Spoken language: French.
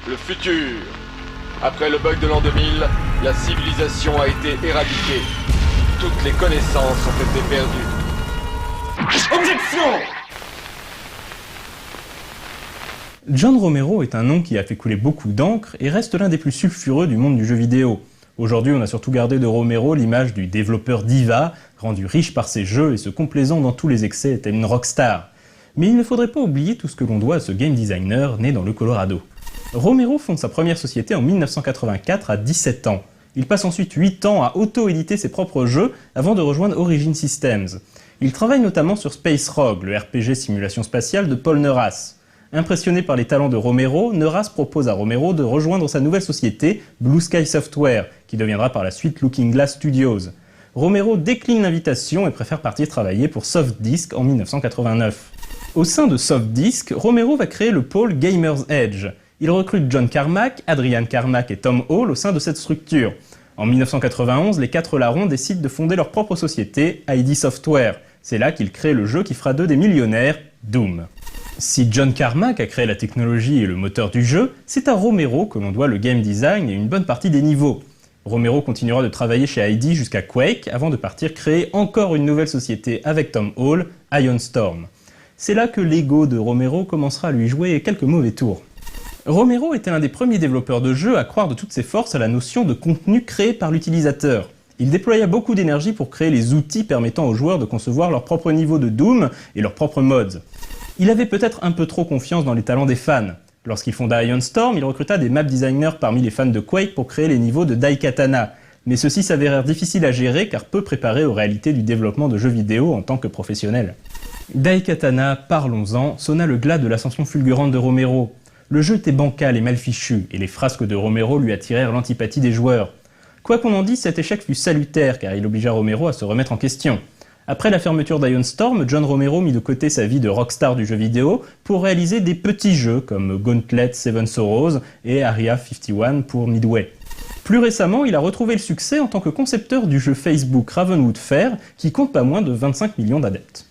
le futur. Après le bug de l'an 2000, la civilisation a été éradiquée. Toutes les connaissances ont été perdues. Objection! John Romero est un nom qui a fait couler beaucoup d'encre et reste l'un des plus sulfureux du monde du jeu vidéo. Aujourd'hui, on a surtout gardé de Romero l'image du développeur diva, rendu riche par ses jeux et se complaisant dans tous les excès tel une rockstar. Mais il ne faudrait pas oublier tout ce que l'on doit à ce game designer né dans le Colorado. Romero fonde sa première société en 1984 à 17 ans. Il passe ensuite 8 ans à auto-éditer ses propres jeux avant de rejoindre Origin Systems. Il travaille notamment sur Space Rogue, le RPG simulation spatiale de Paul Neurath. Impressionné par les talents de Romero, Neurath propose à Romero de rejoindre sa nouvelle société, Blue Sky Software, qui deviendra par la suite Looking Glass Studios. Romero décline l'invitation et préfère partir travailler pour Softdisk en 1989. Au sein de Softdisk, Romero va créer le pôle Gamer's Edge. Il recrute John Carmack, Adrian Carmack et Tom Hall au sein de cette structure. En 1991, les 4 larrons décident de fonder leur propre société, ID Software. C'est là qu'ils créent le jeu qui fera d'eux des millionnaires, Doom. Si John Carmack a créé la technologie et le moteur du jeu, c'est à Romero que l'on doit le game design et une bonne partie des niveaux. Romero continuera de travailler chez ID jusqu'à Quake avant de partir créer encore une nouvelle société avec Tom Hall, Ion Storm. C'est là que l'ego de Romero commencera à lui jouer quelques mauvais tours. Romero était l'un des premiers développeurs de jeux à croire de toutes ses forces à la notion de contenu créé par l'utilisateur. Il déploya beaucoup d'énergie pour créer les outils permettant aux joueurs de concevoir leur propre niveau de Doom et leurs propres mods. Il avait peut-être un peu trop confiance dans les talents des fans. Lorsqu'il fonda Ion Storm, il recruta des map designers parmi les fans de Quake pour créer les niveaux de Daikatana. Mais ceux-ci s'avérèrent difficiles à gérer car peu préparés aux réalités du développement de jeux vidéo en tant que professionnel. Daikatana, parlons-en, sonna le glas de l'ascension fulgurante de Romero. Le jeu était bancal et mal fichu, et les frasques de Romero lui attirèrent l'antipathie des joueurs. Quoi qu'on en dise, cet échec fut salutaire car il obligea Romero à se remettre en question. Après la fermeture d'Ion Storm, John Romero mit de côté sa vie de rockstar du jeu vidéo pour réaliser des petits jeux comme Gauntlet, Seven Sorrows et Area 51 pour Midway. Plus récemment, il a retrouvé le succès en tant que concepteur du jeu Facebook Ravenwood Fair qui compte pas moins de 25 millions d'adeptes.